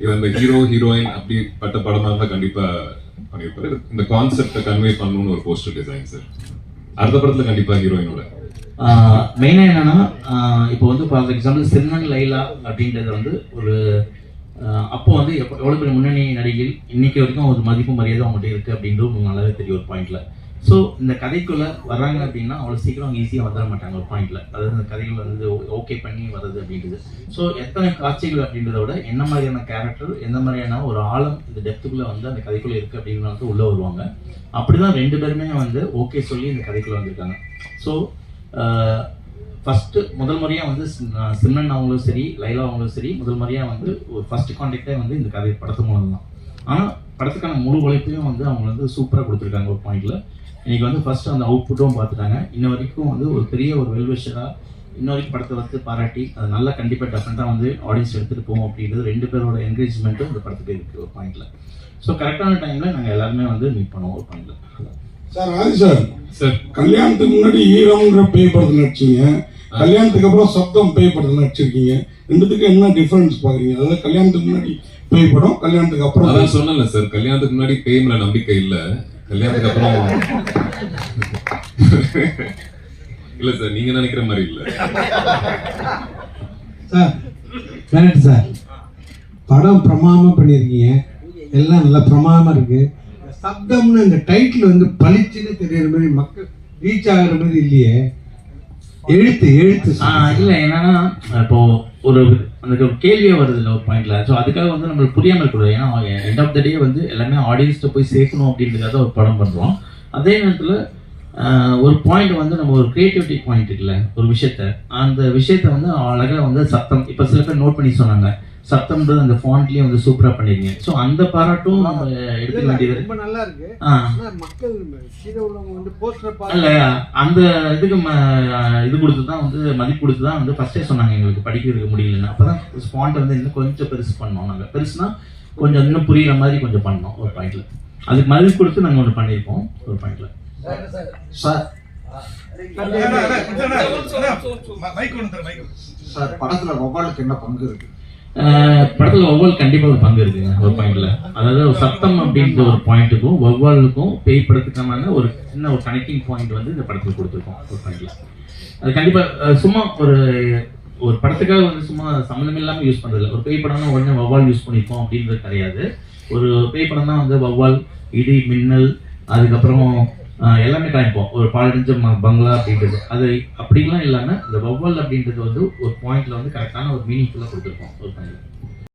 இவன் இந்த hero heroine அப்படிப்பட்ட படமா இருந்தா கண்டிப்பா பண்ணியிருப்பாரு. இந்த கான்செப்டை கன்வே பண்ணணும்னு ஒரு போஸ்டர் டிசைன் சார். அடுத்த படத்துல கண்டிப்பா ஹீரோயினோட மெயினா என்னன்னா, இப்போ வந்து ஃபார் எக்ஸாம்பிள் சிம்ரன் லைலா அப்படின்றது வந்து ஒரு அப்போ வந்து எவ்வளோ பெரிய முன்னணி நடிகைகள் இன்னைக்கு வரைக்கும் ஒரு மதிப்பு மரியாதை அவங்கள்ட்ட இருக்குது அப்படின்றது உங்களுக்கு நல்லாவே தெரியும் ஒரு பாயிண்ட்ல. ஸோ இந்த கதைக்குள்ளே வர்றாங்க அப்படின்னா அவ்வளோ சீக்கிரம் அவங்க ஈஸியாக வந்துட மாட்டாங்க ஒரு பாயிண்ட்ல. அதாவது இந்த கதைகள் வந்து ஓகே பண்ணி வர்றது அப்படின்றது. ஸோ எத்தனை காட்சிகள் அப்படின்றத விட என்ன மாதிரியான கேரக்டர், எந்த மாதிரியான ஒரு ஆழம் இந்த டெப்த்துக்குள்ளே வந்து அந்த கதைக்குள்ளே இருக்குது அப்படின்றது உள்ளே வருவாங்க. அப்படிதான் ரெண்டு பேருமே வந்து ஓகே சொல்லி இந்த கதைக்குள்ளே வந்திருக்காங்க. ஸோ ஃபஸ்ட்டு முதல் முறையாக வந்து சிம்ரன் அவங்களும் சரி, லைலா அவங்களும் சரி, முதல் முறையாக வந்து ஒரு ஃபர்ஸ்ட் கான்டாக்டே வந்து இந்த கதை படத்து மூலம் தான். ஆனால் படத்துக்கான முழு உழைப்பையும் வந்து அவங்க வந்து சூப்பராக கொடுத்துருக்காங்க ஒரு பாயிண்ட்ல. இன்னைக்கு வந்து ஃபர்ஸ்ட் அந்த அவுட்புட்டும் பார்த்துட்டாங்க. இன்ன வரைக்கும் வந்து ஒரு பெரிய ஒரு வெல்விஷராக இன்ன வரைக்கும் படத்தை வந்து பாராட்டி அது நல்லா கண்டிப்பாக டெஃபினட்டாக வந்து ஆடியன்ஸ் எடுத்துகிட்டு போவோம் அப்படின்றது ரெண்டு பேரோட என்கரேஜ்மெண்ட்டும் இந்த படத்துக்கு இருக்குது ஒரு பாயிண்ட்ல. ஸோ கரெக்டான டைமில் நாங்கள் எல்லாருமே வந்து மீட் பண்ணுவோம் ஒரு பாயிண்ட்ல. சார் ஆதி சார், சார் கல்யாணத்துக்கு முன்னாடி ஈரம்ங்கிற பேய் படத்தில் நடிச்சீங்க, கல்யாணத்துக்கு அப்புறம் சப்தம் பேய் படத்தில் நடிச்சிருக்கீங்க. ரெண்டுத்துக்கு என்ன டிஃபரன்ஸ் பாக்குறீங்க? அதாவது கல்யாணத்துக்கு முன்னாடி பேய் படம், கல்யாணத்துக்கு அப்புறம். அதான் சொன்னல சார், கல்யாணத்துக்கு முன்னாடி பேய் மேல நம்பிக்கை இல்ல, கல்யாணத்துக்கு அப்புறம் இல்ல சார், நீங்க நினைக்கிற மாதிரி இல்ல சார். கரெக்ட் சார், படம் பிரமாதமா பண்ணியிருக்கீங்க, எல்லாம் நல்லா பிரமாதமா இருக்கு. சப்தம்னு இந்த டைட்டில் வந்து பளிச்சுன்னு தெரியற மாதிரி மக்கள் ரீச் ஆகிற மாதிரி இல்லையே. எழுத்து இல்லை என்னன்னா, இப்போ ஒரு அந்த கேள்வியே வருது இல்லை ஒரு பாயிண்ட்ல. ஸோ அதுக்காக வந்து நம்மளுக்கு புரியாமல் இருக்கக்கூடாது. ஏன்னா எண்ட் ஆஃப் த டே வந்து எல்லாமே ஆடியன்ஸ்ட்டு போய் சேர்க்கணும் அப்படின்றதுக்காக ஒரு படம் பண்ணுறோம். அதே நேரத்தில் ஒரு பாயிண்ட் வந்து நம்ம ஒரு கிரியேட்டிவிட்டி பாயிண்ட் இருக்குல்ல ஒரு விஷயத்த, அந்த விஷயத்த வந்து அழகாக வந்து சத்தம், இப்போ சில பேர் நோட் பண்ணி சொன்னாங்க சத்தம்ன்றது அந்த ஃபாண்ட்லயே வந்து சூப்பரா பண்ணிருக்கீங்க. ஸோ அந்த பாராட்டும் நம்ம எடுத்துக்க வேண்டியது ரொம்ப நல்லா இருக்கு. மக்கள் கீழே உள்ளவங்க வந்து போஸ்டர் இல்ல அந்த இதுக்கு இது கொடுத்து தான் வந்து மதிப்பு கொடுத்து தான் வந்து ஃபர்ஸ்டே சொன்னாங்க எங்களுக்கு படிக்கிறதுக்கு முடியலன்னு. அப்பதான் ஸ்பாண்ட் வந்து இன்னும் கொஞ்சம் பெருசு பண்ணோம். நாங்கள் பெருசுனா கொஞ்சம் இன்னும் புரியுற மாதிரி கொஞ்சம் பண்ணோம் ஒரு பாயிண்ட்ல. அதுக்கு மதிப்பு கொடுத்து நாங்கள் ஒன்று பண்ணியிருக்கோம் ஒரு பாயிண்ட்ல. சார் படத்துல வவ்வாலுக்கு என்ன பங்கு இருக்கு? படத்துல வவ்வால் கண்டிப்பா ஒரு பங்கு இருக்குங்க ஒரு பாயிண்ட்ல. அதாவது ஒரு சத்தம் அப்படின்ற ஒரு பாயிண்ட்டுக்கும் வவ்வாலுக்கும் பேய் படத்துக்கான ஒரு சின்ன ஒரு கனெக்டிங் பாயிண்ட் வந்து இந்த படத்துல கொடுத்துருக்கோம் ஒரு பாயிண்ட்ல. அது கண்டிப்பா சும்மா ஒரு படத்துக்காக வந்து சும்மா சம்மந்தம் இல்லாம யூஸ் பண்றது. ஒரு பேய் படம்னா உடனே வவ்வால் யூஸ் பண்ணிருக்கோம் அப்படின்றது கிடையாது. ஒரு பேய் படம் தான் வந்து வவ்வால், இடி, மின்னல், அதுக்கப்புறம் எல்லாமே காமிப்போம். ஒரு பாலடைஞ்ச பங்களா அப்படின்றது அது அப்படிலாம் இல்லாமல் இந்த வவ்வால் அப்படின்றது வந்து ஒரு பாயிண்ட்ல வந்து கரெக்டான ஒரு மீனிங்ஃபுல்லாக கொடுத்துருக்கோம் ஒரு பாயிண்ட்ல.